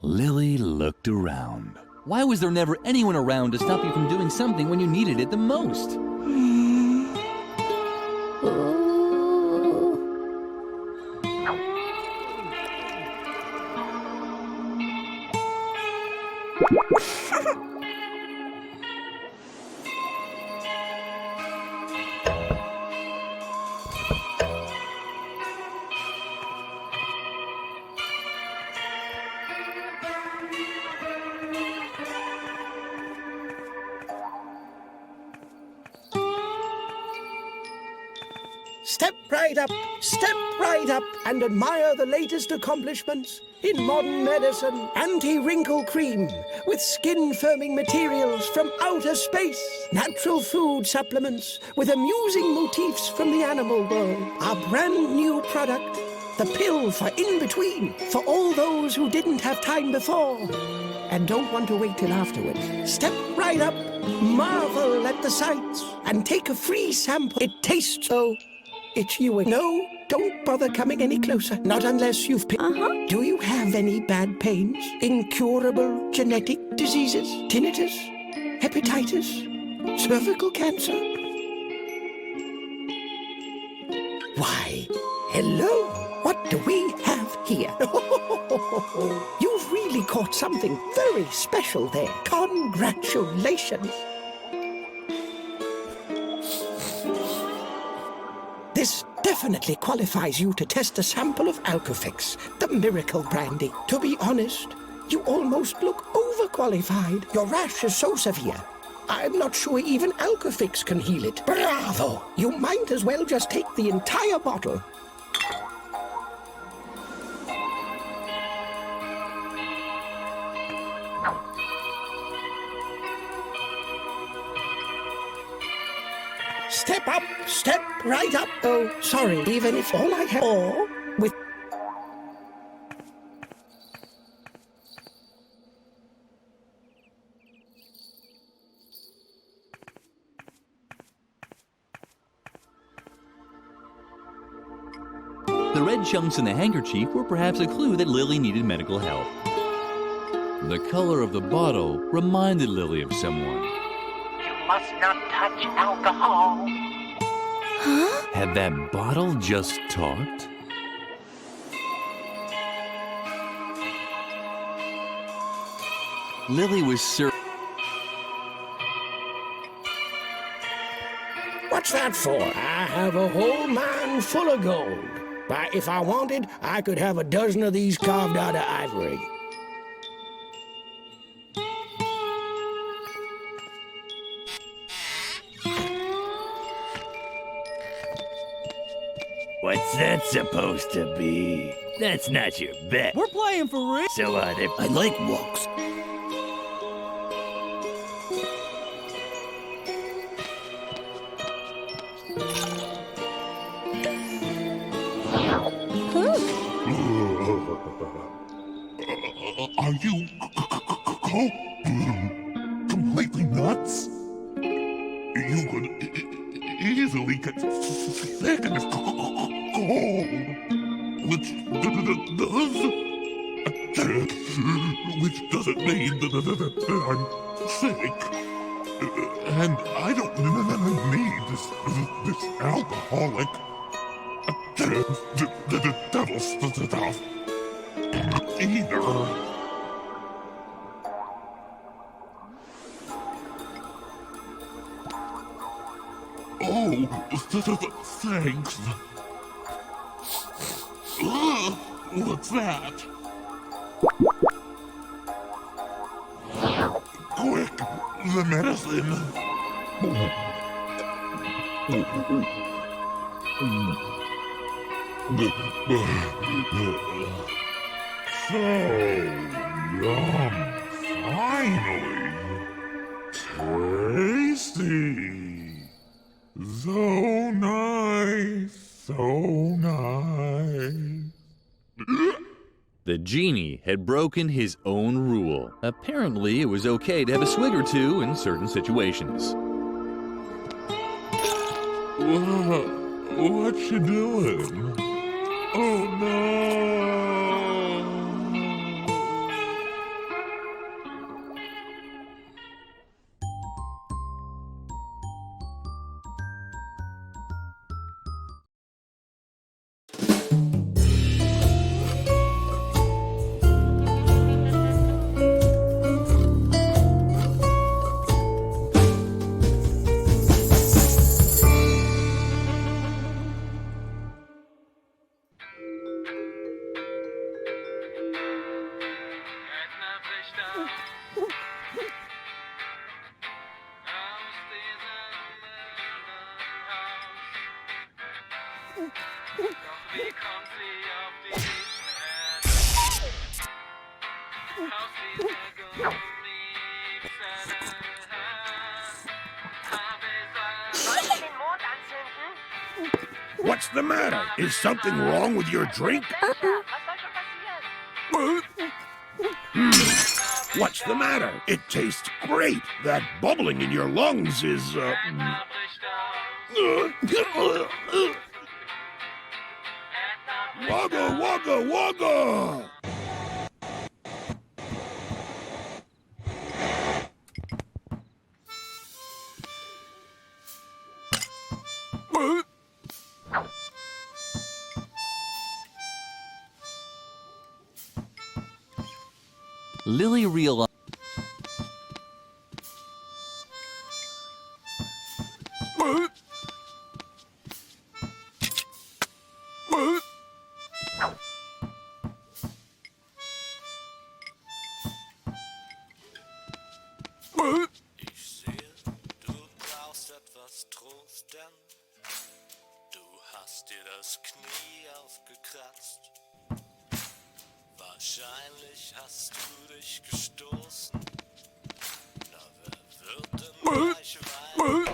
Lily looked around. Why was there never anyone around to stop you from doing something when you needed it the most? Step right up and admire the latest accomplishments in modern medicine. Anti-wrinkle cream with skin-firming materials from outer space. Natural food supplements with amusing motifs from the animal world. Our brand new product, the pill for in-between, for all those who didn't have time before and don't want to wait till afterwards. Step right up, marvel at the sights, and take a free sample. It tastes so... It's you. No, don't bother coming any closer. Not unless you've... Do you have any bad pains? Incurable genetic diseases? Tinnitus? Hepatitis? Cervical cancer? Why, hello. What do we have here? You've really caught something very special there. Congratulations. This definitely qualifies you to test a sample of Alcofix, the miracle brandy. To be honest, you almost look overqualified. Your rash is so severe, I'm not sure even Alcofix can heal it. Bravo! You might as well just take the entire bottle. Step up, step right up. Oh, sorry, even if all I have... Or with... The red chunks in the handkerchief were perhaps a clue that Lily needed medical help. The color of the bottle reminded Lily of someone. You must not touch alcohol. Huh? Had that bottle just talked? Lily was certain. What's that for? I have a whole mine full of gold. But if I wanted, I could have a dozen of these carved out of ivory. What's that supposed to be? That's not your bet. We're playing for real. So I like walks. Are you completely nuts? You could easily get sick in this cold, which doesn't mean that I'm sick. And I don't need this alcoholic the devil's stuff either. Oh, thanks. What's that? Quick, the medicine. So yum, finally. Tasty. So nice, so nice. The genie had broken his own rule. Apparently, it was okay to have a swig or two in certain situations. What you doing? Oh no! What's the matter? Is something wrong with your drink? What's the matter? It tastes great. That bubbling in your lungs is, Wugga, wugga, wugga! Lily realized. Ich sehe, du brauchst etwas Trost, denn du hast dir das Knie aufgekratzt. Wahrscheinlich hast du dich gestoßen. Na, wer wird denn gleich weinen?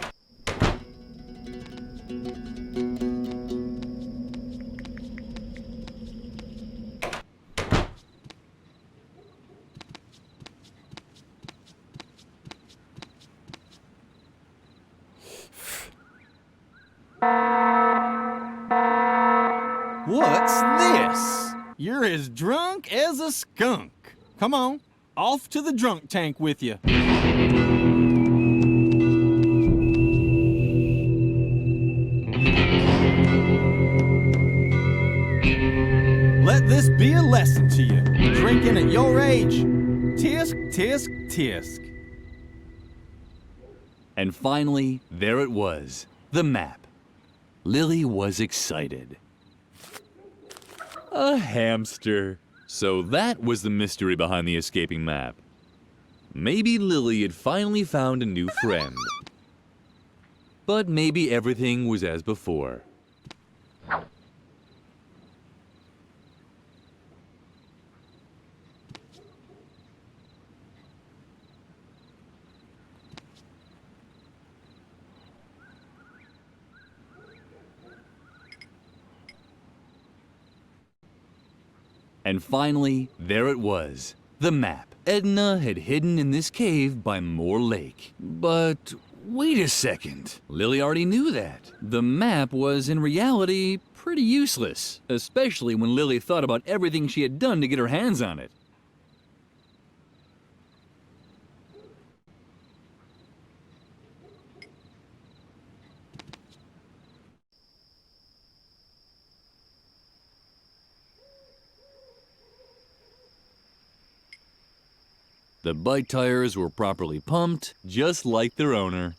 What's this? You're as drunk as a skunk. Come on, off to the drunk tank with you. Let this be a lesson to you. Drinking at your age. Tisk, tisk, tisk. And finally, there it was, the map. Lily was excited. A hamster. So that was the mystery behind the escaping map. Maybe Lily had finally found a new friend. But maybe everything was as before. And finally, there it was, the map. Edna had hidden in this cave by Moor Lake. But wait a second. Lily already knew that. The map was in reality pretty useless, especially when Lily thought about everything she had done to get her hands on it. The bike tires were properly pumped, just like their owner.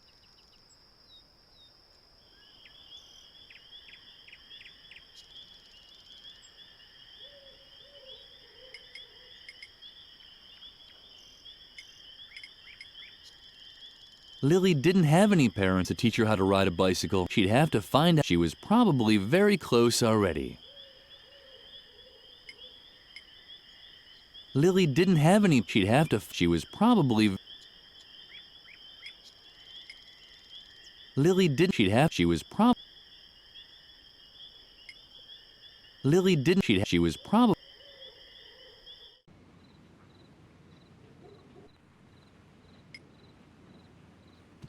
Lily didn't have any parents to teach her how to ride a bicycle. She'd have to find out. She was probably very close already. Lily didn't have any. She'd have to. She was probably. Lily didn't. She'd have. She was prob. Lily didn't. She was probably.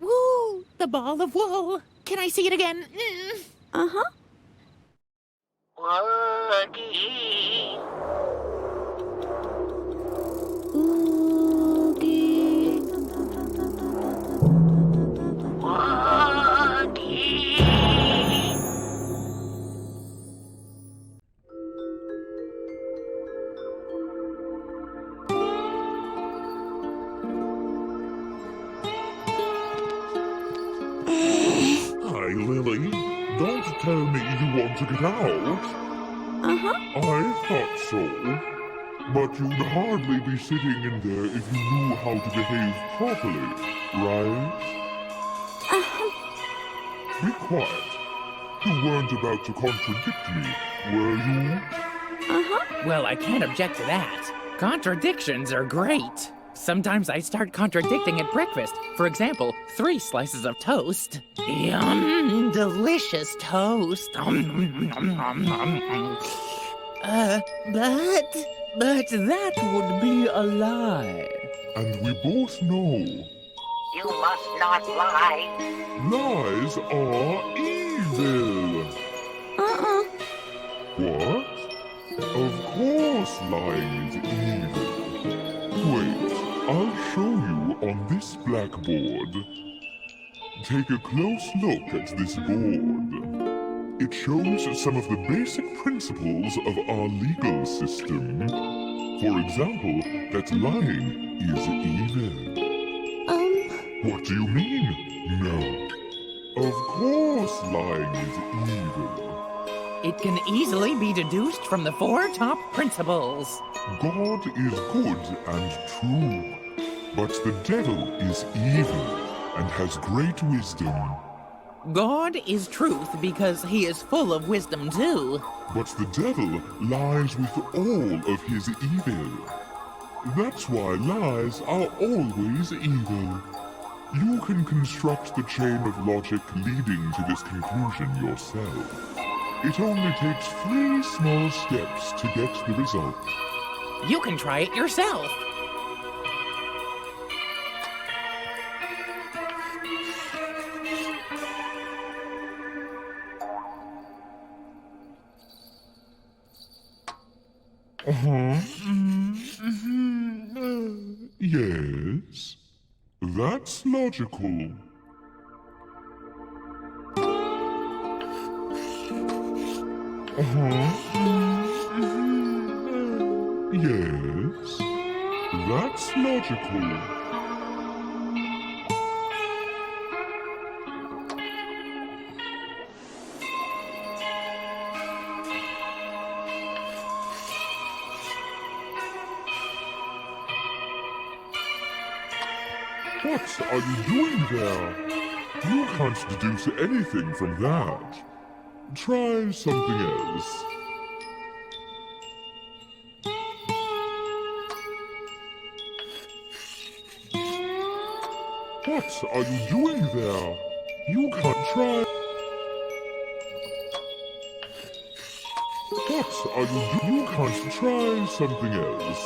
Woo! The ball of wool. Can I see it again? Uh-huh. Woogie. Oogie. Woogie. Hi, Lily. Don't tell me you want to get out. Uh-huh. I thought so. But you'd hardly be sitting in there if you knew how to behave properly, right? Be quiet. You weren't about to contradict me, were you? Well, I can't object to that. Contradictions are great. Sometimes I start contradicting at breakfast. For example, 3 slices of toast. Yum, delicious toast. But that would be a lie. And we both know You must not lie. lies are evil. What? Of course lying is evil. Wait, I'll show you on this blackboard. Take a close look at this board. It shows some of the basic principles of our legal system. For example, that lying is evil. What do you mean? No. Of course lying is evil. It can easily be deduced from the 4 top principles. God is good and true, but the devil is evil and has great wisdom. God is truth because he is full of wisdom too. But the devil lies with all of his evil. That's why lies are always evil. You can construct the chain of logic leading to this conclusion yourself. It only takes 3 small steps to get the result. You can try it yourself. Yes, that's logical. Yes, that's logical. What are you doing there? You can't deduce anything from that. Try something else. What are you doing there? You can't try. What are you doing? You can't try something else.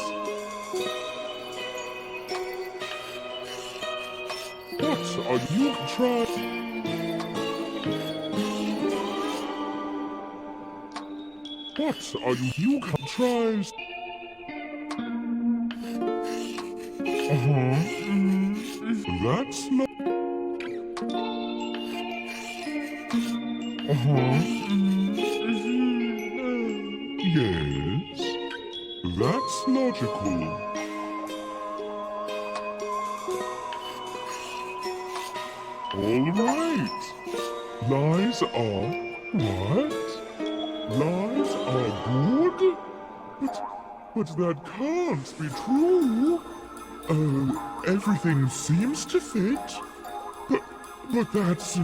What are you try? What are you can't try? That's not. Yes, that's logical. All right. Lies are what? Lies are good? But that can't be true. Everything seems to fit. But that's...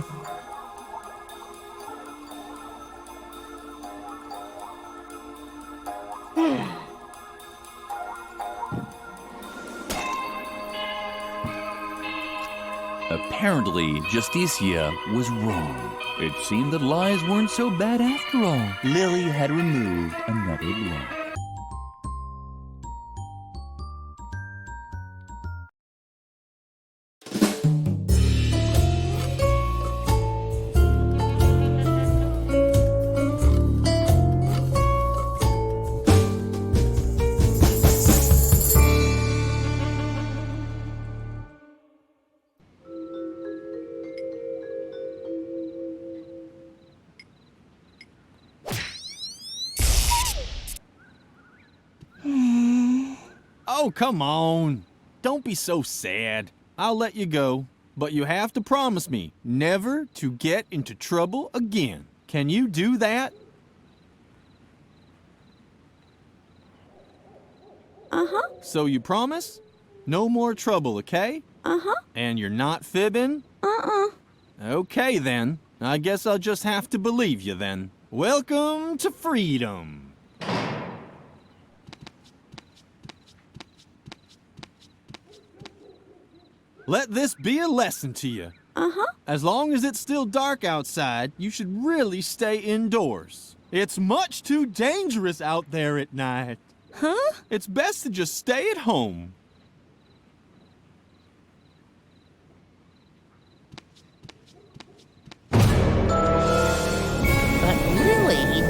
Apparently, Justicia was wrong. It seemed that lies weren't so bad after all. Lily had removed another block. Oh, come on. Don't be so sad. I'll let you go. But you have to promise me never to get into trouble again. Can you do that? Uh-huh. So you promise? No more trouble, okay? Uh-huh. And you're not fibbing? Uh-uh. Okay, then. I guess I'll just have to believe you, then. Welcome to freedom. Let this be a lesson to you. Uh-huh. As long as it's still dark outside, you should really stay indoors. It's much too dangerous out there at night. Huh? It's best to just stay at home. But Lily,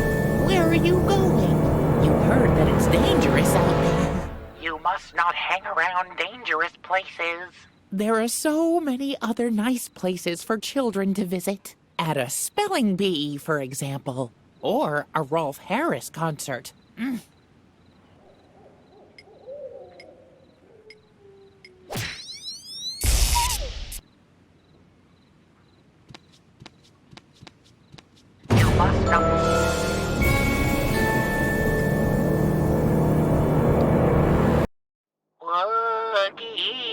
where are you going? You heard that it's dangerous out there. You must not hang around dangerous places. There are so many other nice places for children to visit. At a spelling bee, for example. Or a Rolf Harris concert. You must not. Woogie.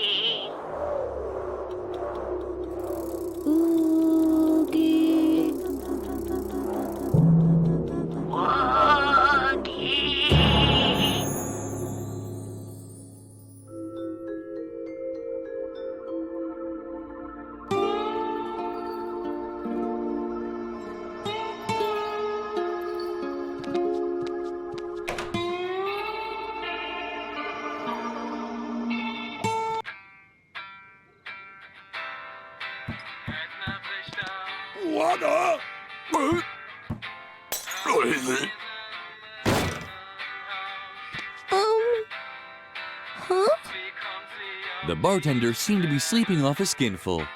Oogie. Woogie. Wada! Huh? The bartender seemed to be sleeping off a skinful.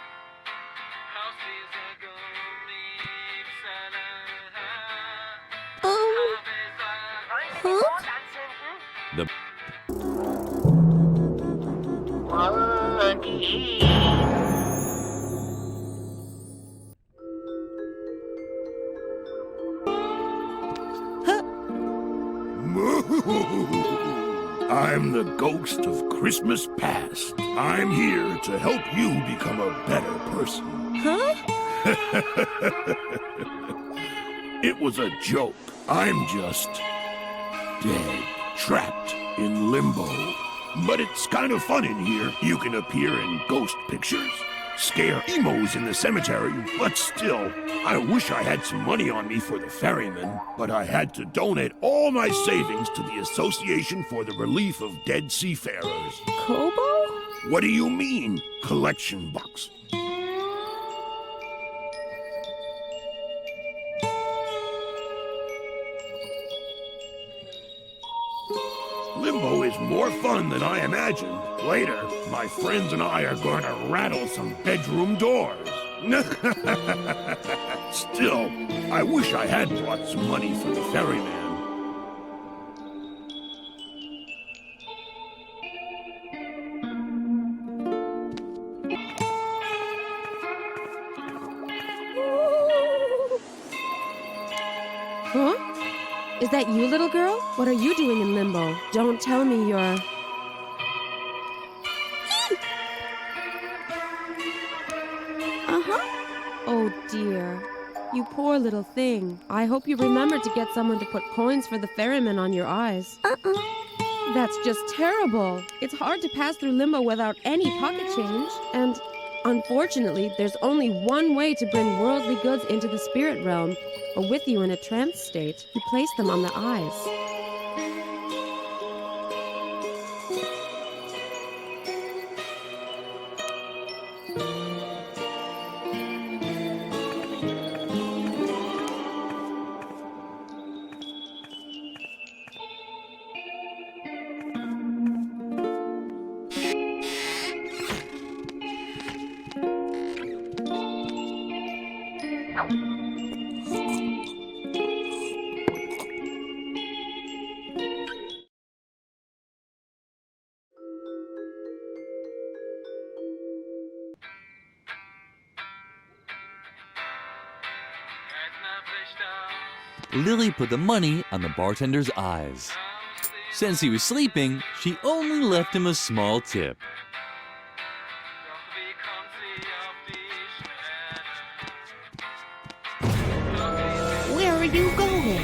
Huh? The Woogie. I'm the ghost of Christmas past. I'm here to help you become a better person. Huh? It was a joke. I'm just dead, trapped in limbo. But it's kind of fun in here. You can appear in ghost pictures, scare emos in the cemetery, but still, I wish I had some money on me for the ferryman, but I had to donate all my savings to the Association for the Relief of Dead Seafarers. Kobo? What do you mean, collection box? Limbo is more fun than I imagined. Later, my friends and I are going to rattle some bedroom doors. Still, I wish I had brought some money for the ferryman. Huh? Is that you, little girl? What are you doing in limbo? Don't tell me you're... Uh-huh. Oh, dear. You poor little thing. I hope you remember to get someone to put coins for the ferryman on your eyes. That's just terrible. It's hard to pass through limbo without any pocket change. And unfortunately, there's only one way to bring worldly goods into the spirit realm. Or with you in a trance state, you place them on the eyes. Lily put the money on the bartender's eyes. Since he was sleeping, she only left him a small tip. Where are you going?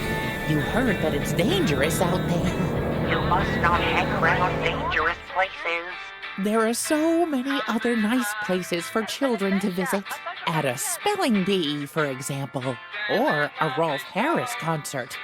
You heard that it's dangerous out there. You must not hang around dangerous places. There are so many other nice places for children to visit. At a spelling bee, for example, or a Rolf Harris concert.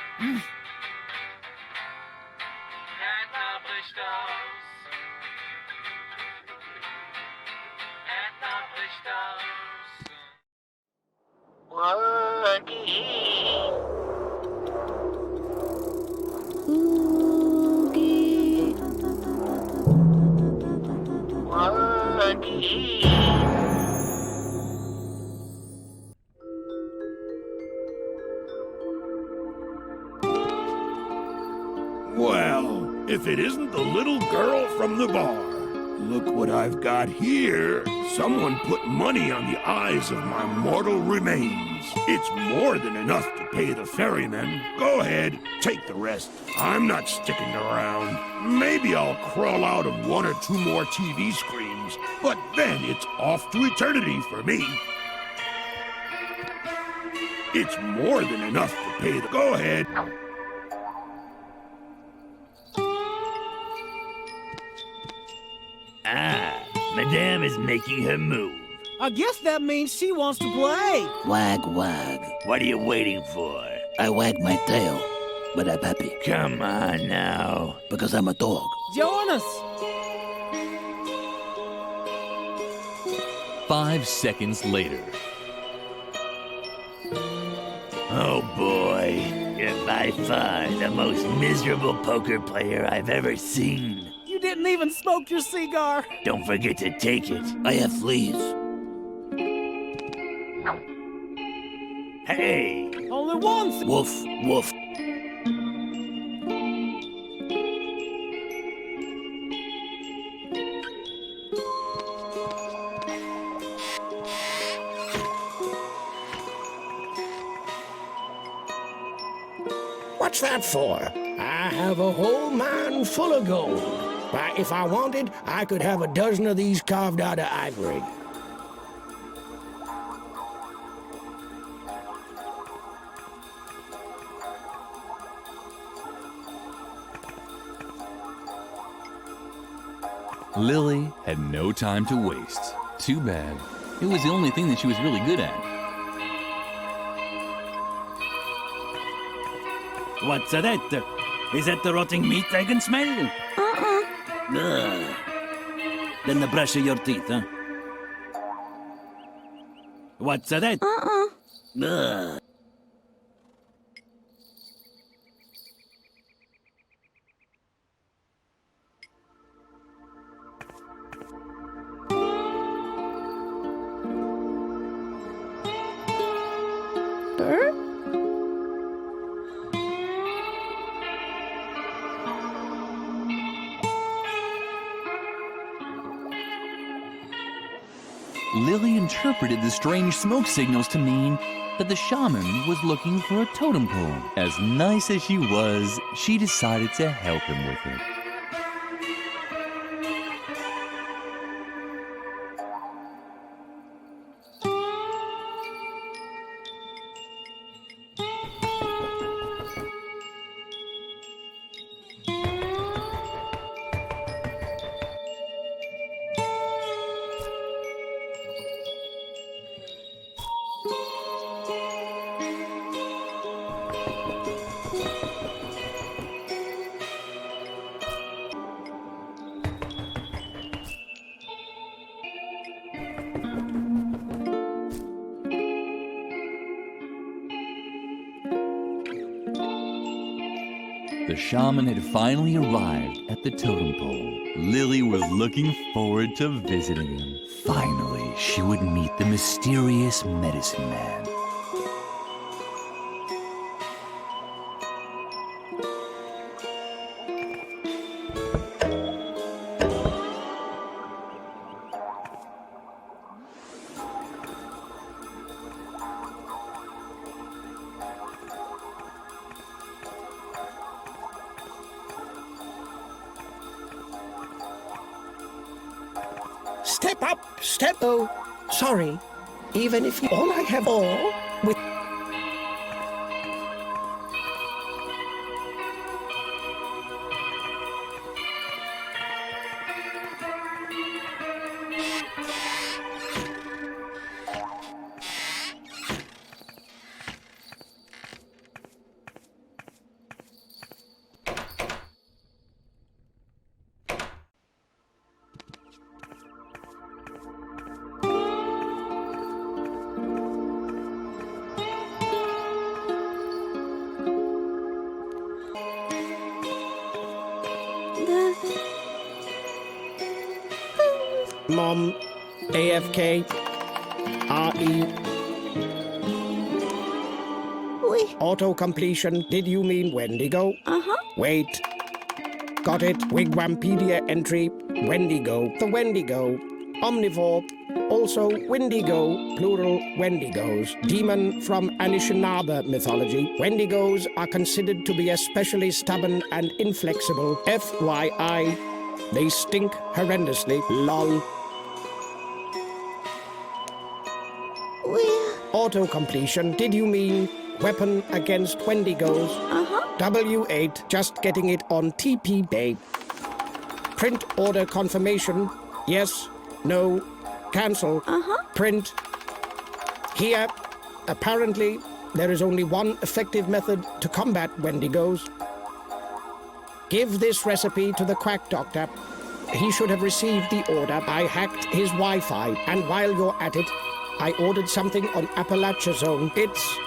Well, if it isn't the little girl from the bar. Look what I've got here. Someone put money on the eyes of my mortal remains. It's more than enough to pay the ferryman. Go ahead, take the rest. I'm not sticking around. Maybe I'll crawl out of one or two more TV screens, but then it's off to eternity for me. It's more than enough to pay the... Go ahead. Ah, Madame is making her move. I guess that means she wants to play. Wag, wag. What are you waiting for? I wag my tail, but I'm happy. Come on now. Because I'm a dog. Join us. 5 seconds later. Oh boy, you're by far the most miserable poker player I've ever seen. You didn't even smoke your cigar. Don't forget to take it. I have fleas. Hey! Only one. Woof, woof. What's that for? I have a whole mine full of gold. Why, if I wanted, I could have a dozen of these carved out of ivory. Lily had no time to waste. Too bad. It was the only thing that she was really good at. What's that? Is that the rotting meat I can smell? Ugh. Then the brush of your teeth, huh? What's that? Ugh. Lily interpreted the strange smoke signals to mean that the shaman was looking for a totem pole. As nice as she was, she decided to help him with it. The shaman had finally arrived at the totem pole. Lily was looking forward to visiting him. Finally, she would meet the mysterious medicine man. Step up, step... Oh, sorry. Even if all I have all with... Mom, AFK, RE. Auto-completion, did you mean Wendigo? Uh-huh. Wait. Got it. Wigwampedia entry, Wendigo. The Wendigo. Omnivore. Also Wendigo, plural Wendigos. Demon from Anishinaabe mythology. Wendigos are considered to be especially stubborn and inflexible. FYI. They stink horrendously. LOL. Auto-completion, did you mean weapon against Wendigos? Uh-huh. W8, just getting it on TP, babe. Print order confirmation. Yes, no, cancel. Uh-huh. Print. Here, apparently, there is only one effective method to combat Wendigos. Give this recipe to the quack doctor. He should have received the order. I hacked his Wi-Fi, and while you're at it, I ordered something on Appalachia Zone. It's,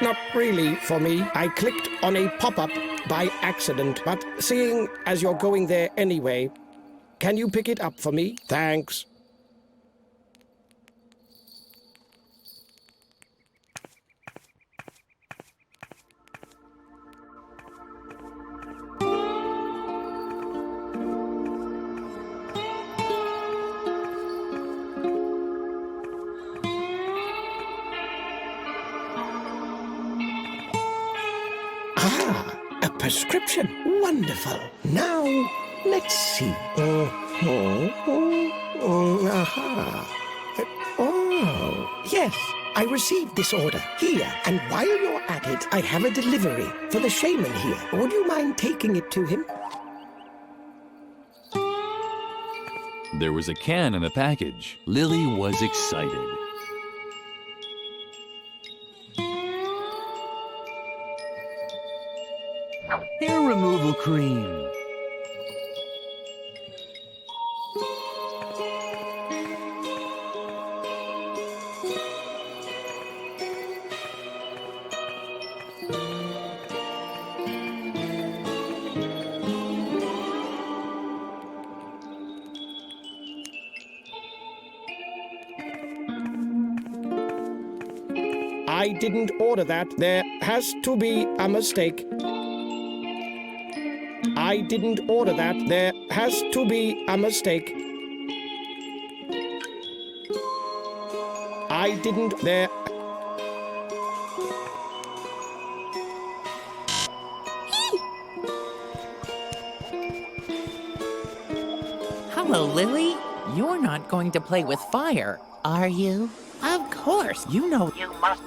not really for me. I clicked on a pop-up by accident, but seeing as you're going there anyway, can you pick it up for me? Thanks. A prescription. Wonderful. Now, let's see. Oh, yes. I received this order here, and while you're at it, I have a delivery for the shaman here. Would you mind taking it to him? There was a can in the package. Lily was excited. Hair removal cream. I didn't order that. There has to be a mistake. I didn't order that. There has to be a mistake. I didn't. There. Hello, Lily. You're not going to play with fire, are you? Of course, you know. You must.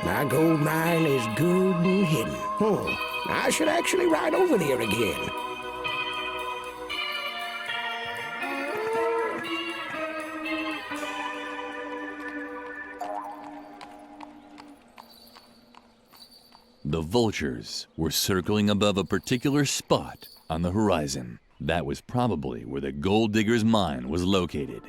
My gold mine is good and hidden. I should actually ride over there again. The vultures were circling above a particular spot on the horizon. That was probably where the gold digger's mine was located.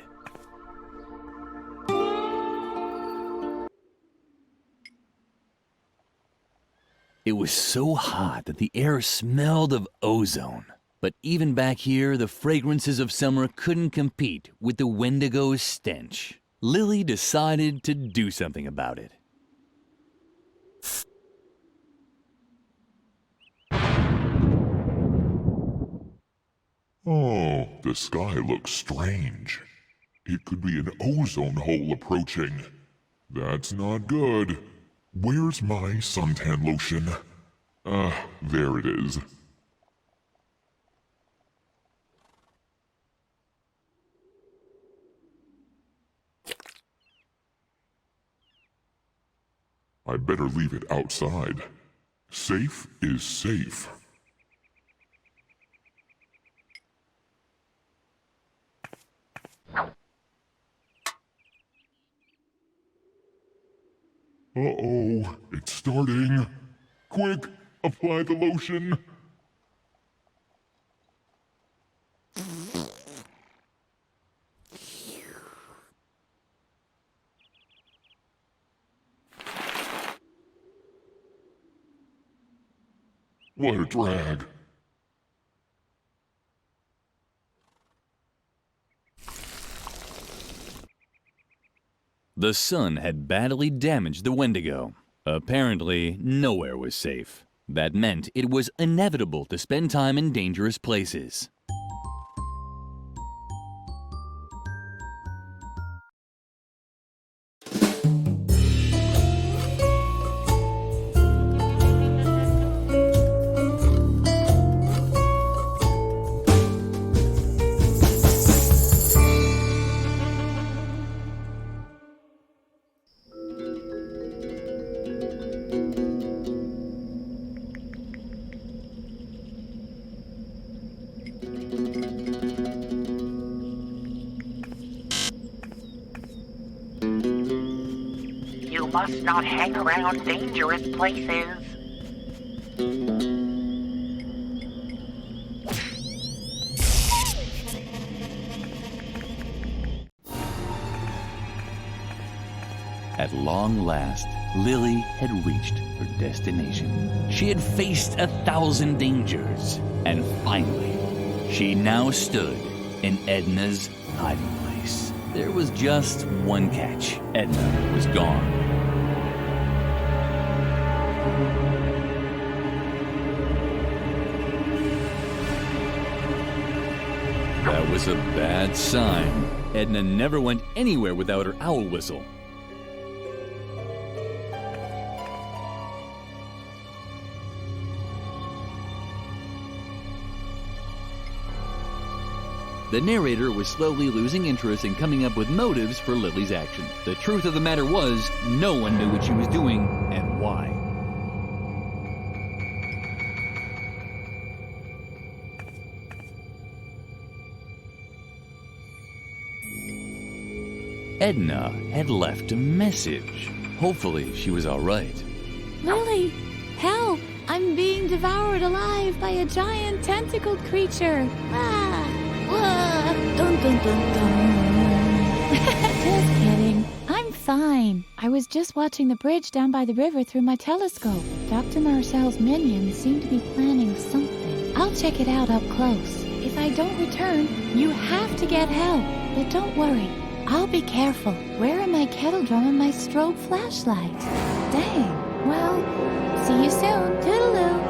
It was so hot that the air smelled of ozone. But even back here, the fragrances of summer couldn't compete with the Wendigo's stench. Lily decided to do something about it. Oh, the sky looks strange. It could be an ozone hole approaching. That's not good. Where's my suntan lotion? There it is. I better leave it outside. Safe is safe. Uh-oh, it's starting. Quick, apply the lotion. What a drag. The sun had badly damaged the Wendigo. Apparently, nowhere was safe. That meant it was inevitable to spend time in dangerous places. You must not hang around dangerous places. At long last, Lily had reached her destination. She had faced 1,000 dangers, and finally, she now stood in Edna's hiding place. There was just one catch. Edna was gone. That was a bad sign. Edna never went anywhere without her owl whistle. The narrator was slowly losing interest in coming up with motives for Lily's action. The truth of the matter was, no one knew what she was doing and why. Edna had left a message. Hopefully, she was all right. Lily, help! I'm being devoured alive by a giant tentacled creature. Ah! Whoa. Dun, dun, dun, dun. Just kidding. I'm fine. I was just watching the bridge down by the river through my telescope. Dr. Marcel's minions seem to be planning something. I'll check it out up close. If I don't return, you have to get help. But don't worry. I'll be careful. Where are my kettle drum and my strobe flashlight? Dang. Well, see you soon. Toodaloo.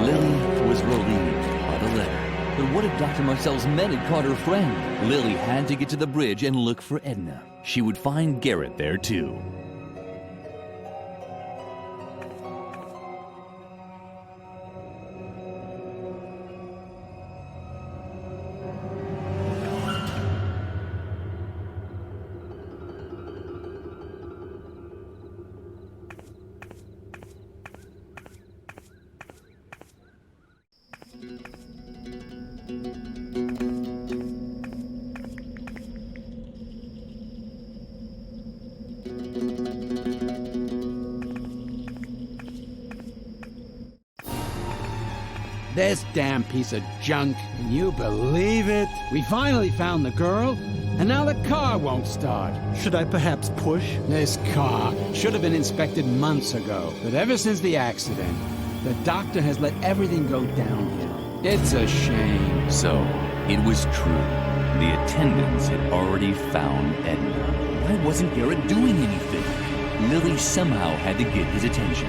Lily was relieved by the letter. But what if Dr. Marcel's men had caught her friend? Lily had to get to the bridge and look for Edna. She would find Garrett there too. This damn piece of junk. Can you believe it? We finally found the girl, and now the car won't start. Should I perhaps push? This car should have been inspected months ago. But ever since the accident, the doctor has let everything go downhill. It's a shame. So, it was true. The attendants had already found Edna. Why wasn't Garrett doing anything? Lily somehow had to get his attention.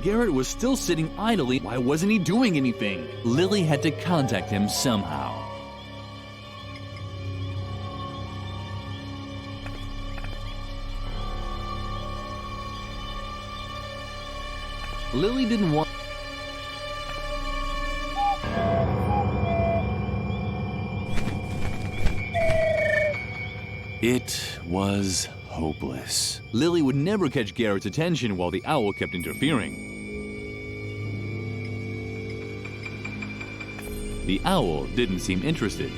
Garrett was still sitting idly. Why wasn't he doing anything? Lily had to contact him somehow. Lily didn't want... It was hopeless. Lily would never catch Garrett's attention while the owl kept interfering. The owl didn't seem interested.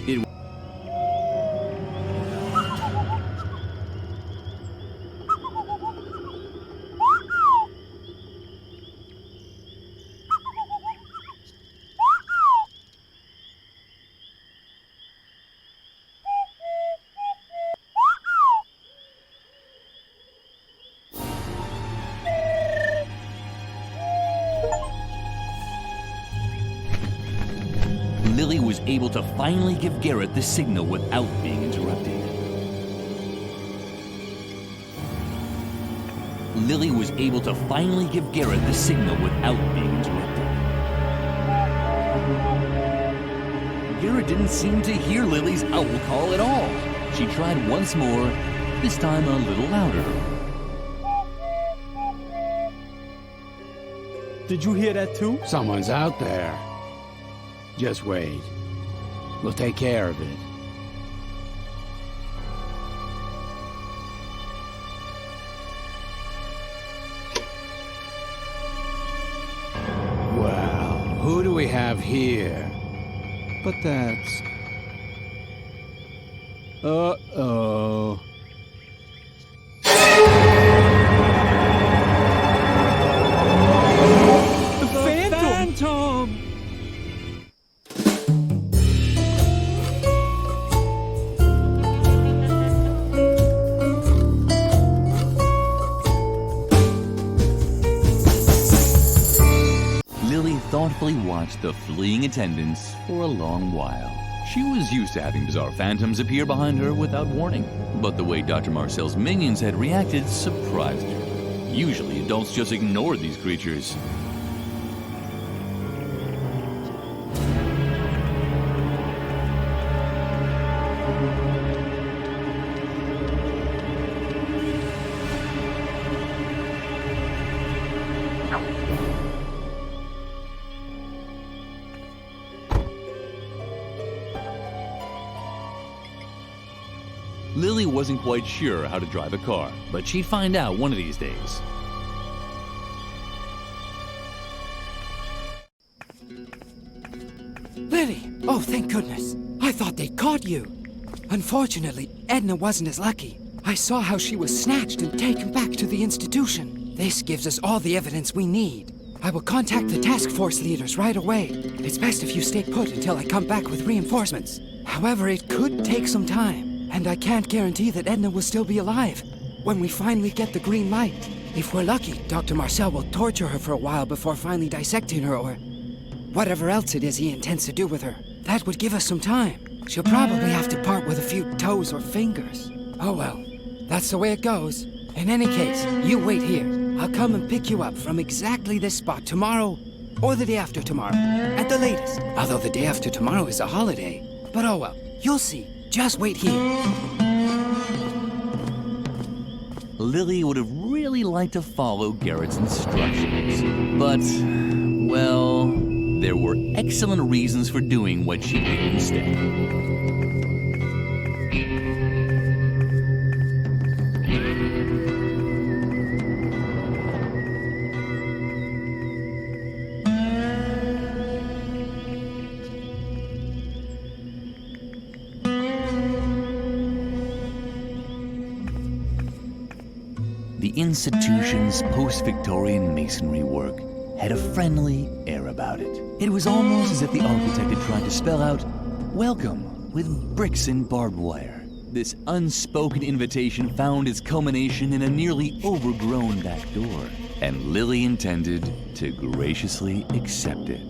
Lily was able to finally give Garrett the signal without being interrupted. Lily was able to finally give Garrett the signal without being interrupted. Garrett didn't seem to hear Lily's owl call at all. She tried once more, this time a little louder. Did you hear that too? Someone's out there. Just wait. We'll take care of it. Well, who do we have here? But that's... Uh-oh. The Phantom! Lily thoughtfully watched the fleeing attendants for a long while. She was used to having bizarre phantoms appear behind her without warning, but the way Dr. Marcel's minions had reacted surprised her. Usually, adults just ignore these creatures. Lily wasn't quite sure how to drive a car, but she'd find out one of these days. Lily! Oh, thank goodness. I thought they'd caught you. Unfortunately, Edna wasn't as lucky. I saw how she was snatched and taken back to the institution. This gives us all the evidence we need. I will contact the task force leaders right away. It's best if you stay put until I come back with reinforcements. However, it could take some time, and I can't guarantee that Edna will still be alive when we finally get the green light. If we're lucky, Dr. Marcel will torture her for a while before finally dissecting her or whatever else it is he intends to do with her. That would give us some time. She'll probably have to part with a few toes or fingers. Oh well, that's the way it goes. In any case, you wait here. I'll come and pick you up from exactly this spot tomorrow or the day after tomorrow, at the latest. Although the day after tomorrow is a holiday. But oh well, you'll see. Just wait here. Lily would have really liked to follow Garrett's instructions, but, well, there were excellent reasons for doing what she did instead. The institution's post-Victorian masonry work had a friendly air about it. It was almost as if the architect had tried to spell out, "Welcome," with bricks and barbed wire. This unspoken invitation found its culmination in a nearly overgrown back door, and Lily intended to graciously accept it.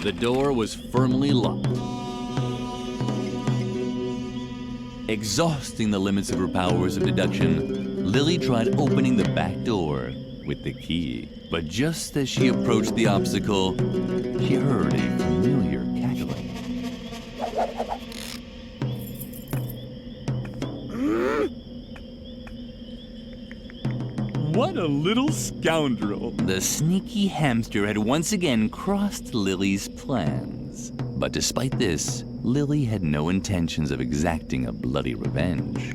The door was firmly locked. Exhausting the limits of her powers of deduction, Lily tried opening the back door with the key. But just as she approached the obstacle, she heard a familiar cackling. What a little scoundrel! The sneaky hamster had once again crossed Lily's plans. But despite this, Lily had no intentions of exacting a bloody revenge.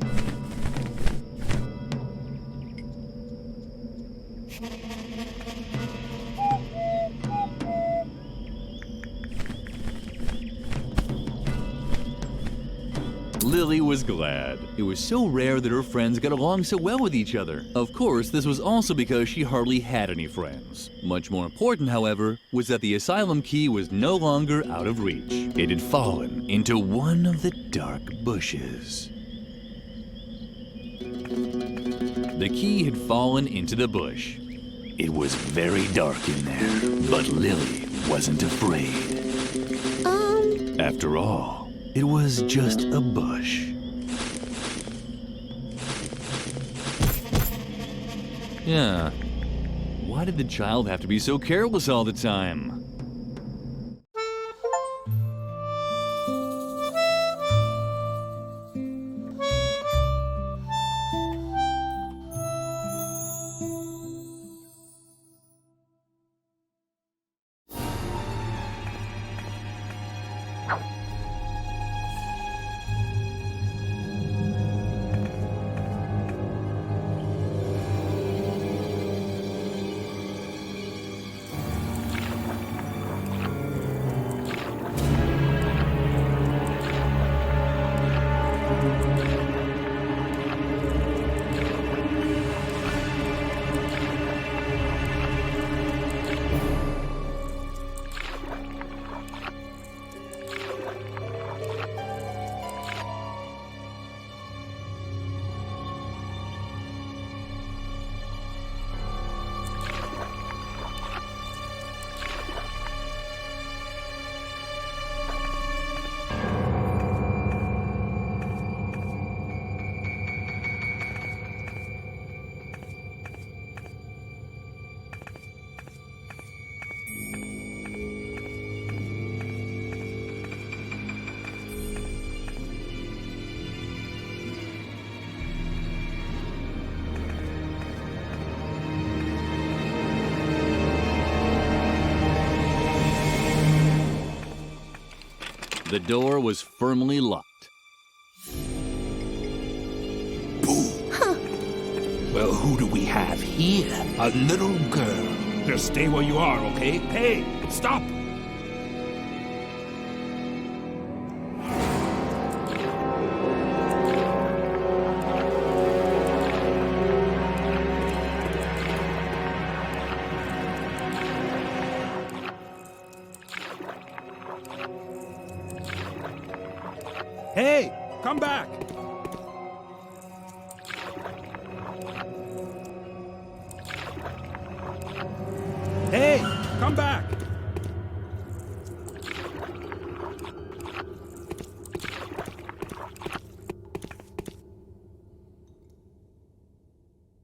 Lily was glad. It was so rare that her friends got along so well with each other. Of course, this was also because she hardly had any friends. Much more important, however, was that the asylum key was no longer out of reach. It had fallen into one of the dark bushes. The key had fallen into the bush. It was very dark in there, but Lily wasn't afraid. After all, it was just a bush. Yeah. Why did the child have to be so careless all the time? The door was firmly locked. Well, who do we have here? A little girl. Just stay where you are, okay? Hey, stop! Hey, come back! Hey, come back!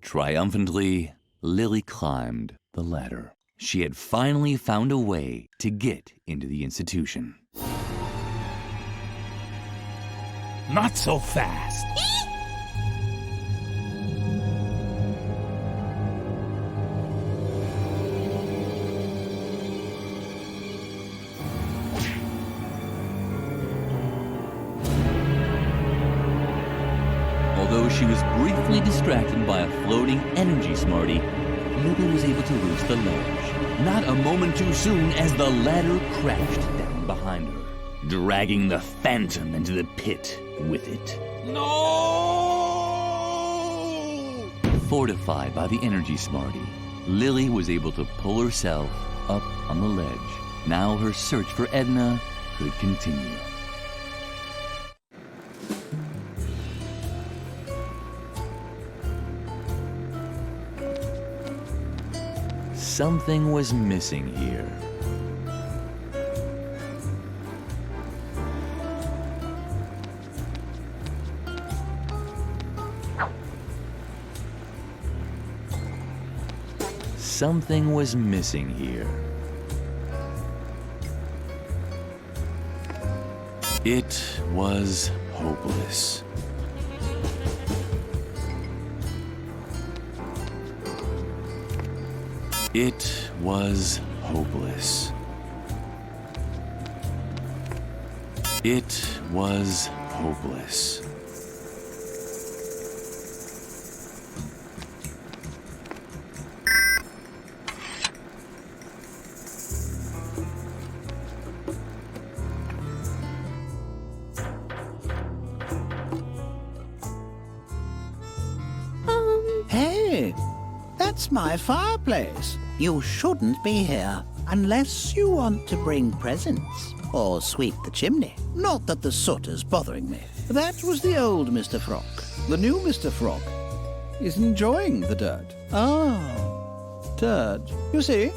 Triumphantly, Lily climbed the ladder. She had finally found a way to get into the institution. Not so fast. Although she was briefly distracted by a floating energy smartie, Lily was able to reach the ledge. Not a moment too soon as the ladder crashed down behind her, dragging the phantom into the pit with it. No! Fortified by the energy smartie, Lily was able to pull herself up on the ledge. Now her search for Edna could continue. Something was missing here. Something was missing here. It was hopeless. It was hopeless. It was hopeless. Hey, that's my fireplace. You shouldn't be here unless you want to bring presents or sweep the chimney. Not that the soot is bothering me. That was the old Mr. Frog. The new Mr. Frog is enjoying the dirt. Ah, dirt. You see?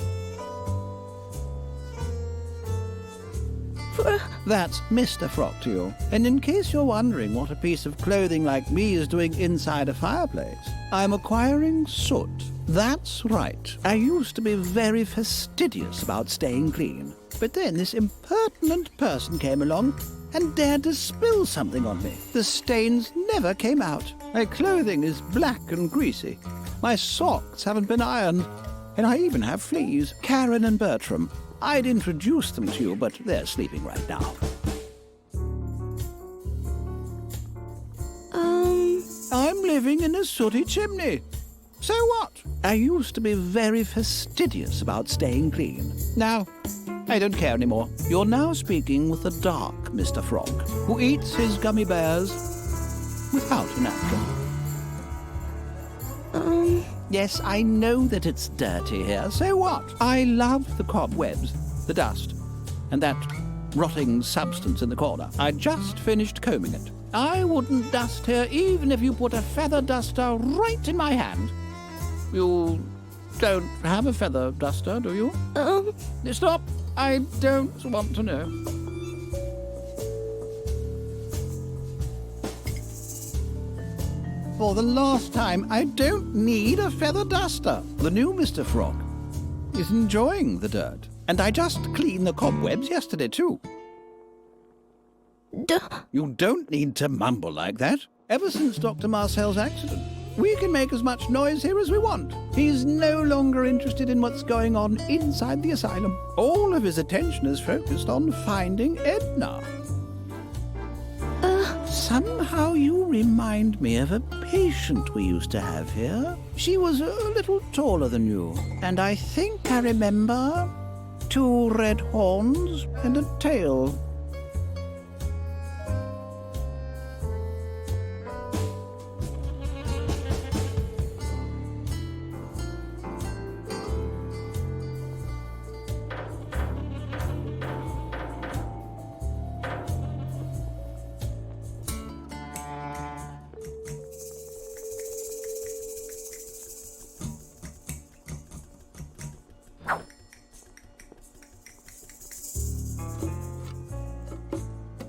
That's Mr. Frog to you. And in case you're wondering what a piece of clothing like me is doing inside a fireplace, I'm acquiring soot. That's right. I used to be very fastidious about staying clean. But then this impertinent person came along and dared to spill something on me. The stains never came out. My clothing is black and greasy. My socks haven't been ironed. And I even have fleas. Karen and Bertram. I'd introduce them to you, but they're sleeping right now. I'm living in a sooty chimney. So what? I used to be very fastidious about staying clean. Now, I don't care anymore. You're now speaking with the dark Mr. Frog, who eats his gummy bears without a napkin. Yes, I know that it's dirty here. So what? I love the cobwebs, the dust, and that rotting substance in the corner. I just finished combing it. I wouldn't dust here even if you put a feather duster right in my hand. You don't have a feather duster, do you? Stop. I don't want to know. For the last time, I don't need a feather duster. The new Mr. Frog is enjoying the dirt. And I just cleaned the cobwebs yesterday, too. You don't need to mumble like that. Ever since Dr. Marcel's accident, we can make as much noise here as we want. He's no longer interested in what's going on inside the asylum. All of his attention is focused on finding Edna. Somehow you remind me of a patient we used to have here. She was a little taller than you, and I think I remember 2 red horns and a tail.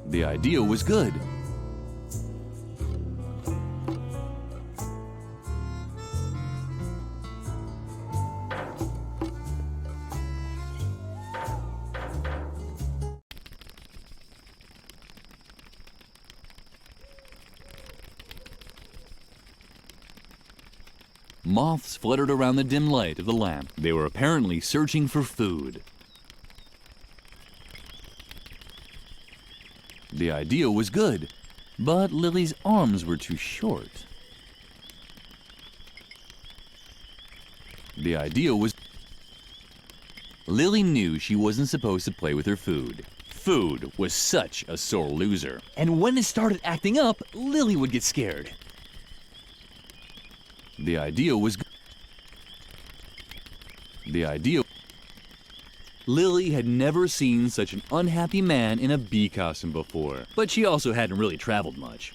The idea was good. Moths fluttered around the dim light of the lamp. They were apparently searching for food. The idea was good, but Lily's arms were too short. The idea was... Lily knew she wasn't supposed to play with her food. Food was such a sore loser. And when it started acting up, Lily would get scared. The idea was... Lily had never seen such an unhappy man in a bee costume before, but she also hadn't really traveled much.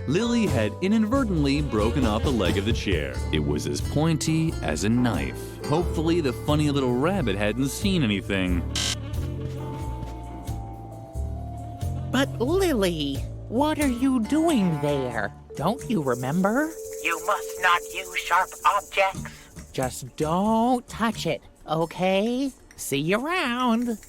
Lily had inadvertently broken off the leg of the chair. It was as pointy as a knife. Hopefully the funny little rabbit hadn't seen anything. But Lily, what are you doing there? Don't you remember? You must not use sharp objects. Just don't touch it, okay? See you around.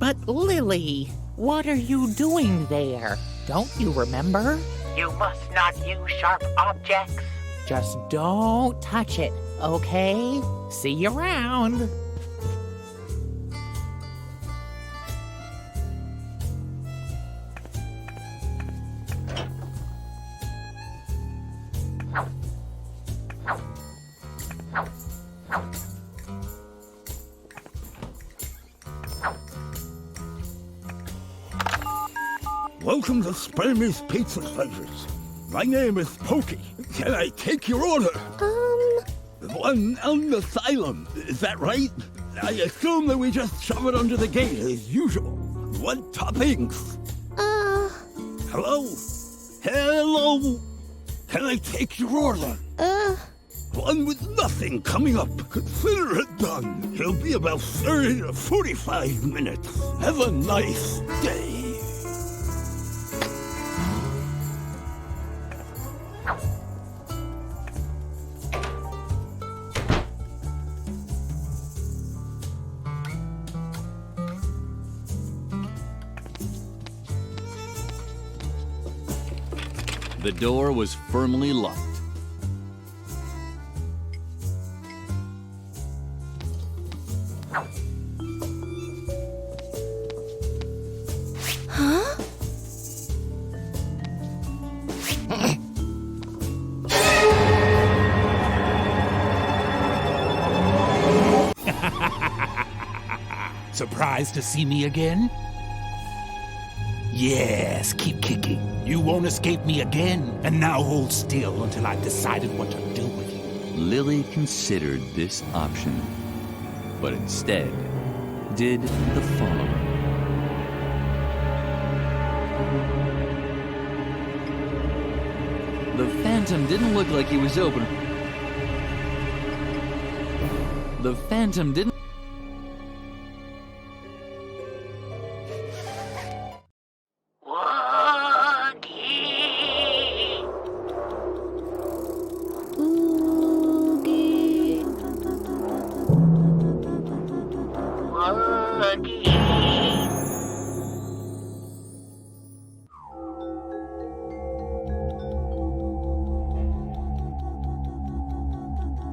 But Lily, what are you doing there? Don't you remember? You must not use sharp objects. Just don't touch it, okay? See you around. Welcome to Spelmy's Pizza Pleasures. My name is Pokey. Can I take your order? One asylum, is that right? I assume that we just shove it under the gate as usual. What toppings? Hello? Hello? Can I take your order? One with nothing coming up. Consider it done. He'll be about 30 to 45 minutes. Have a nice day. The door was firmly locked. Surprised to see me again? Yes, keep kicking. You won't escape me again. And now hold still until I've decided what to do with you. Lily considered this option, but instead did the following. The Phantom didn't look like he was open. The Phantom didn't.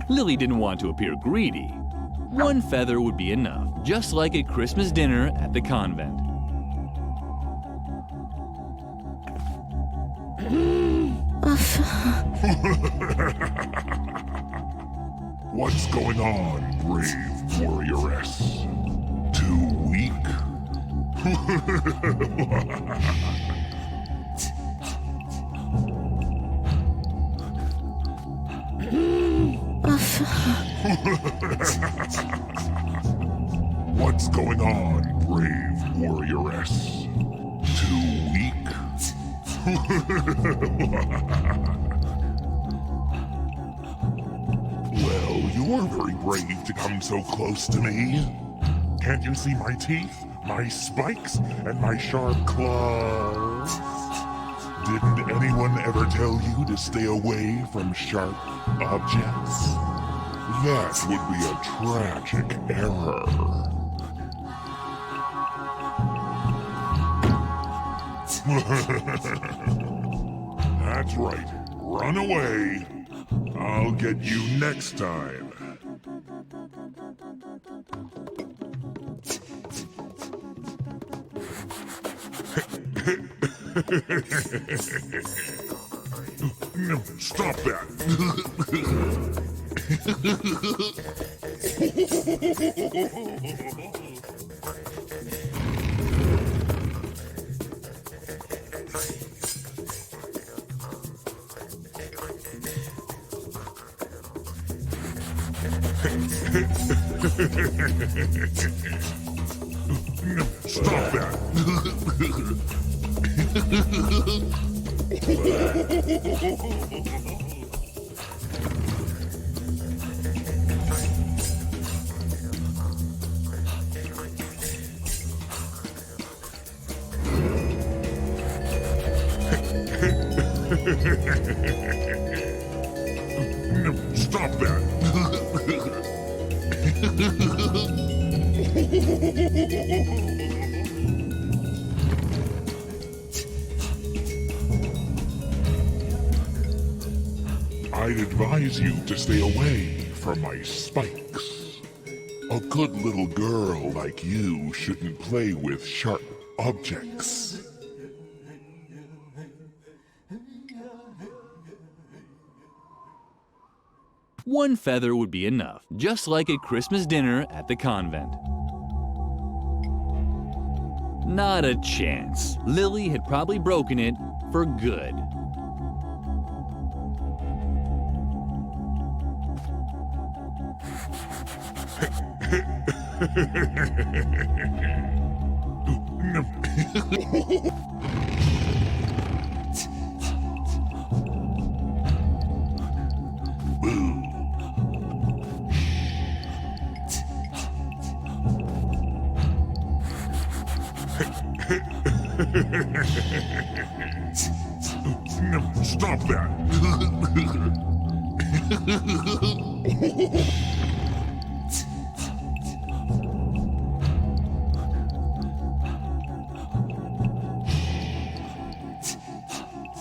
Lily didn't want to appear greedy. One feather would be enough, just like a Christmas dinner at the convent. What's going on, brave warrioress? Too weak? What's going on, brave warrioress? Too weak? Well, you're very brave to come so close to me. Can't you see my teeth, my spikes, and my sharp claws? Didn't anyone ever tell you to stay away from sharp objects? That would be a tragic error. That's right. Run away. I'll get you next time. Stop that. Stop that. Stop that. I'd advise you to stay away from my spikes. A good little girl like you shouldn't play with sharp objects. One feather would be enough, just like a Christmas dinner at the convent. Not a chance. Lily had probably broken it for good. Stop that!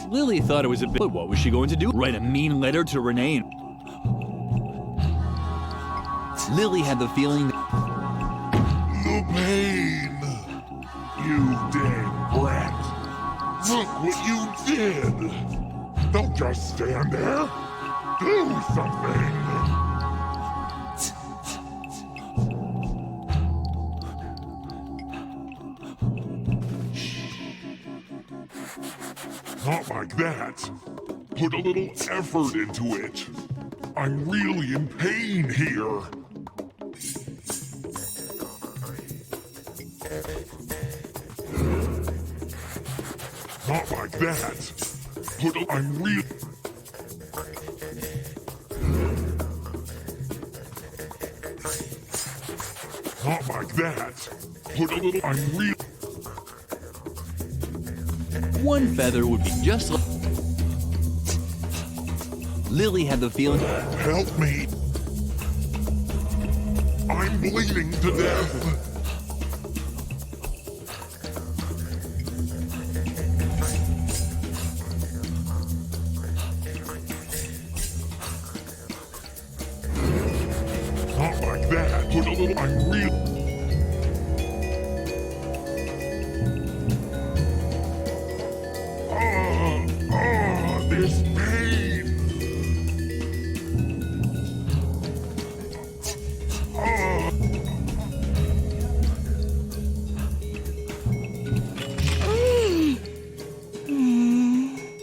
Lily thought it was a bit, but what was she going to do? Write a mean letter to Renee? Lily had the feeling that The pain! You dead brat! Look what you did! Don't just stand there! Do something! Not like that. Put a little effort into it. I'm really in pain here. Not like that. I'm real. Not like that. Put a little. I'm real. one feather would be just like... Lily had the feeling... Help me. I'm bleeding to death. Not like that. Put a little... I'm real... This pain.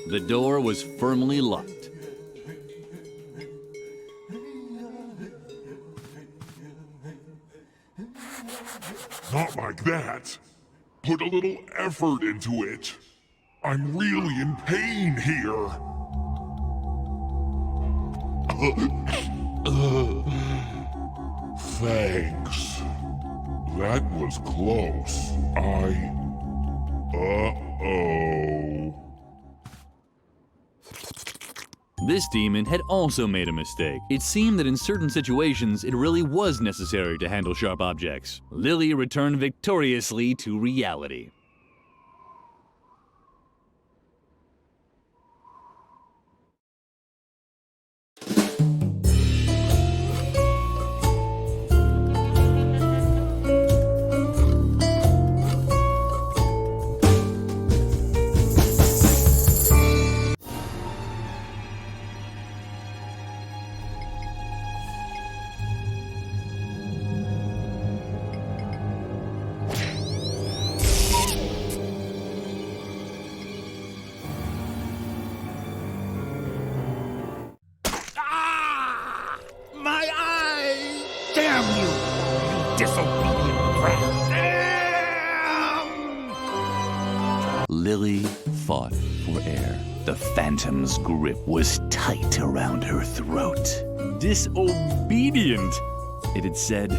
The door was firmly locked. Not like that. Put a little effort into it. I'm really in pain here. Thanks. That was close. Uh-oh. This demon had also made a mistake. It seemed that in certain situations, it really was necessary to handle sharp objects. Lily returned victoriously to reality. My eye! Damn you! You disobedient brat! Damn! Lily fought for air. The phantom's grip was tight around her throat. Disobedient, it had said.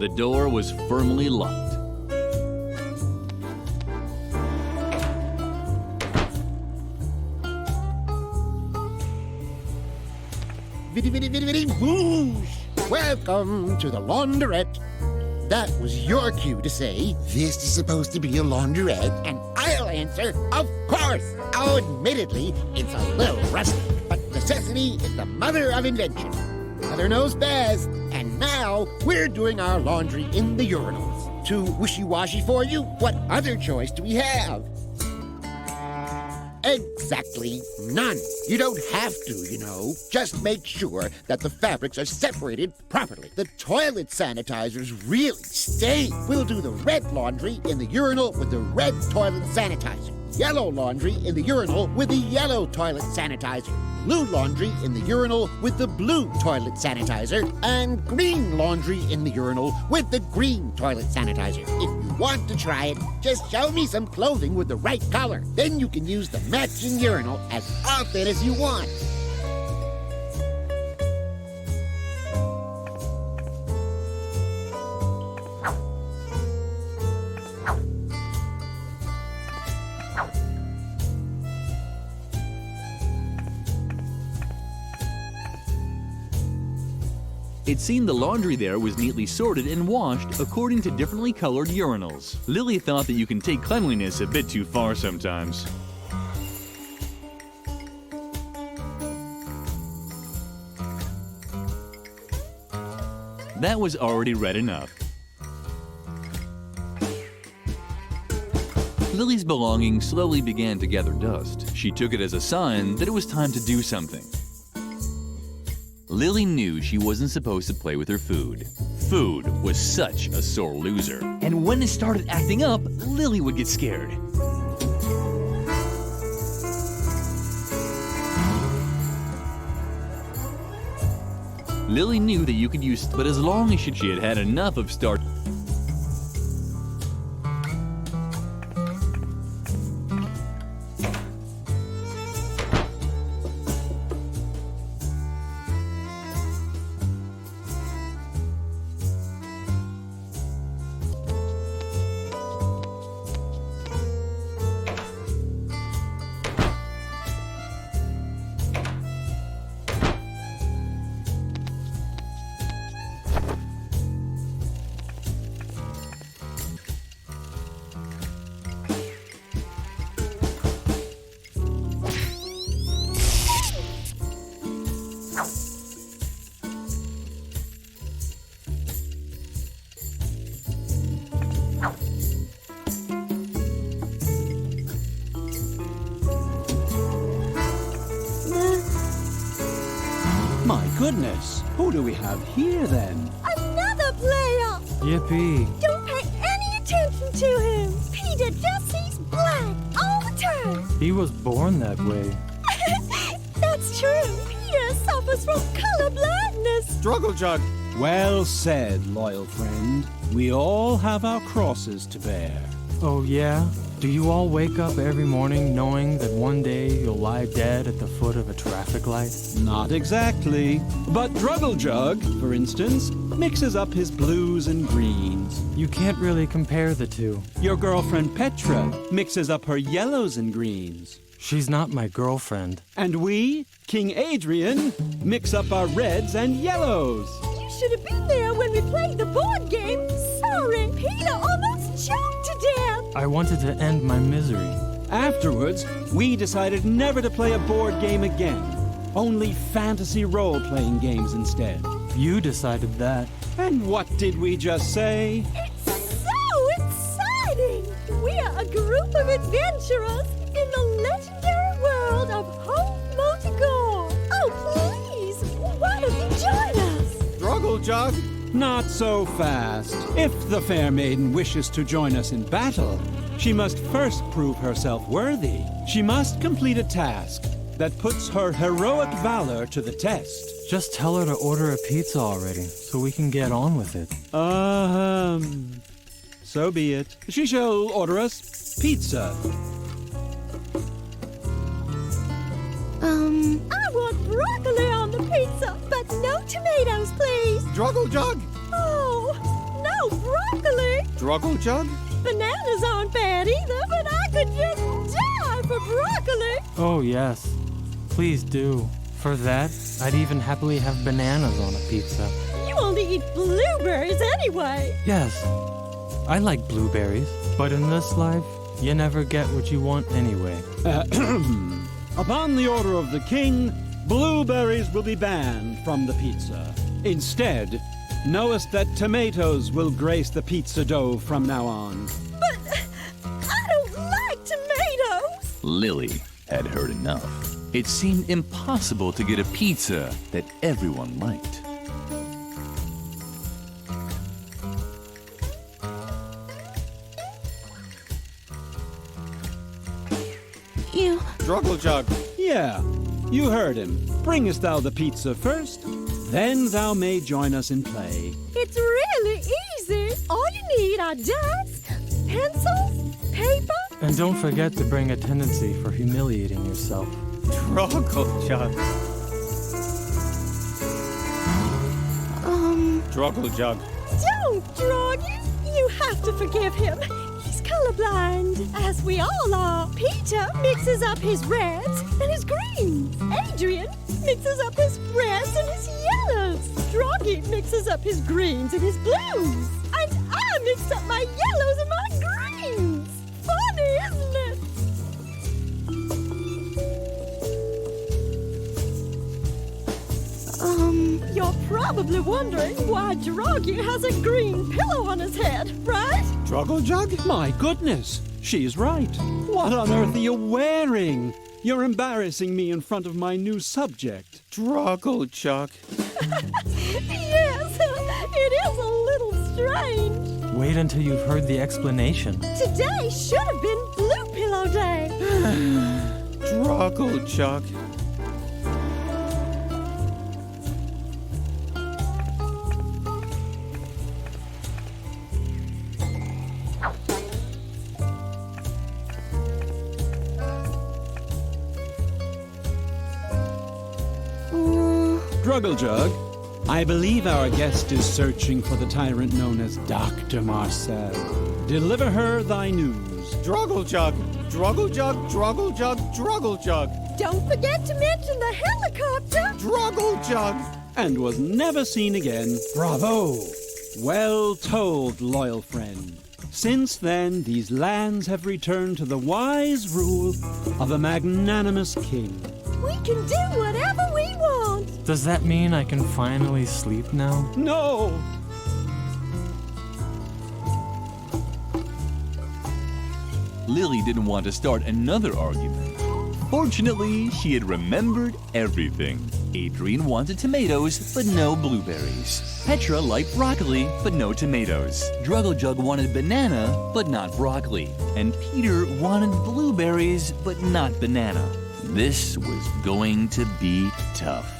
The door was firmly locked. Viddy, viddy, viddy, viddy, whoosh! Welcome to the laundrette. That was your cue to say, this is supposed to be a laundrette, and I'll answer, of course! Oh, admittedly, it's a little rustic, but necessity is the mother of invention. Mother knows best, and now we're doing our laundry in the urinals. Too wishy-washy for you? What other choice do we have? Exactly none. You don't have to, you know. Just make sure that the fabrics are separated properly. The toilet sanitizers really stink. We'll do the red laundry in the urinal with the red toilet sanitizer. Yellow laundry in the urinal with the yellow toilet sanitizer. Blue laundry in the urinal with the blue toilet sanitizer. And green laundry in the urinal with the green toilet sanitizer. If you want to try it, just show me some clothing with the right color. Then you can use the matching urinal as often as you want. It seemed the laundry there was neatly sorted and washed according to differently colored urinals. Lily thought that you can take cleanliness a bit too far sometimes. That was already red enough. Lily's belongings slowly began to gather dust. She took it as a sign that it was time to do something. Lily knew she wasn't supposed to play with her food. Food was such a sore loser. And when it started acting up, Lily would get scared. Lily knew that you could use, but as long as she had had enough of starch. My goodness, who do we have here then? Another player! Yippee. Don't pay any attention to him. Peter just sees black all the time. He was born that way. That's true. Peter suffers from color blindness. Struggle Jug. Well said, loyal friend. We all have our crosses to bear. Oh, yeah? Do you all wake up every morning knowing that one day you'll lie dead at the foot of a traffic light? Not exactly. But Druggle Jug, for instance, mixes up his blues and greens. You can't really compare the two. Your girlfriend Petra mixes up her yellows and greens. She's not my girlfriend. And we, King Adrian, mix up our reds and yellows. You should have been there when we played the board game. Sorry, Peter almost choked to death. I wanted to end my misery. Afterwards, we decided never to play a board game again. Only fantasy role-playing games instead. You decided that. And what did we just say? It's so exciting! We are a group of adventurers in the legendary world of Home Motigore. Oh, please, why don't you join us? Struggle Jug? Not so fast. If the fair maiden wishes to join us in battle, she must first prove herself worthy. She must complete a task that puts her heroic valor to the test. Just tell her to order a pizza already, so we can get on with it. So be it. She shall order us pizza. I want broccoli on the pizza, but no tomatoes, please. Struggle Jug? Oh, no Struggle Jug? Bananas aren't bad either, but I could just die for broccoli. Oh, yes. Please do. For that, I'd even happily have bananas on a pizza. You only eat blueberries anyway. Yes, I like blueberries, but in this life, you never get what you want anyway. Upon the order of the king, blueberries will be banned from the pizza. Instead, knowest that tomatoes will grace the pizza dough from now on. But I don't like tomatoes. Lily had heard enough. It seemed impossible to get a pizza that everyone liked. You... Struggle Jug. Yeah, you heard him. Bringest thou the pizza first, then thou may join us in play. It's really easy. All you need are desks, pencils, paper. And don't forget to bring a tendency for humiliating yourself. Struggle Jug. Struggle Jug. Don't, Droggy. You have to forgive him. He's colorblind, as we all are. Peter mixes up his reds and his greens. Adrian mixes up his reds and his yellows. Droggy mixes up his greens and his blues. And I mixed up my yellows and my greens. Funny, isn't it? You're probably wondering why Droggy has a green pillow on his head, right? Struggle Jug? My goodness, she's right. What on earth are you wearing? You're embarrassing me in front of my new subject. Struggle Jug. Yes, it is a little strange. Wait until you've heard the explanation. Today should have been Blue Pillow Day. Struggle Jug. Struggle Jug, I believe our guest is searching for the tyrant known as Dr. Marcel. Deliver her thy news. Struggle Jug. Struggle Jug. Struggle Jug. Struggle Jug. Don't forget to mention the helicopter. Struggle Jug. And was never seen again. Bravo! Well told, loyal friend. Since then, these lands have returned to the wise rule of a magnanimous king. We can do whatever we want. Does that mean I can finally sleep now? No! Lily didn't want to start another argument. Fortunately, she had remembered everything. Adrian wanted tomatoes, but no blueberries. Petra liked broccoli, but no tomatoes. Struggle Jug wanted banana, but not broccoli. And Peter wanted blueberries, but not banana. This was going to be tough.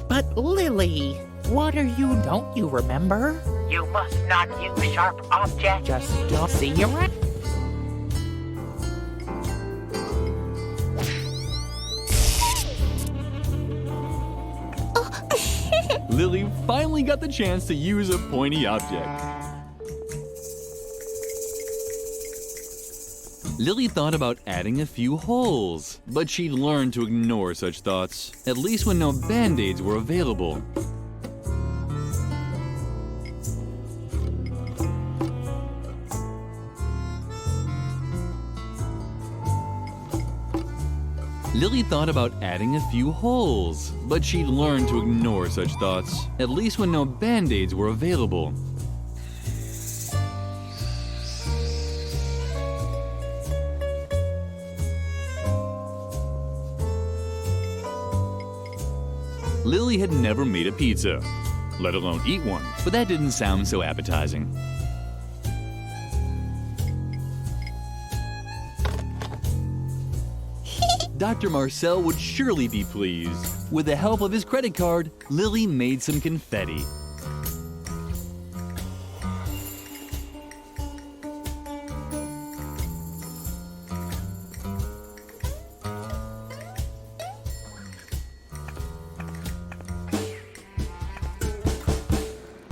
But Lily, what are you, don't you remember? You must not use sharp objects. Just don't see around. Lily finally got the chance to use a pointy object. Lily thought about adding a few holes, but she'd learned to ignore such thoughts, at least when no band-aids were available. Lily thought about adding a few holes, but she'd learned to ignore such thoughts, at least when no band-aids were available. Lily had never made a pizza, let alone eat one, but that didn't sound so appetizing. Dr. Marcel would surely be pleased. With the help of his credit card, Lily made some confetti.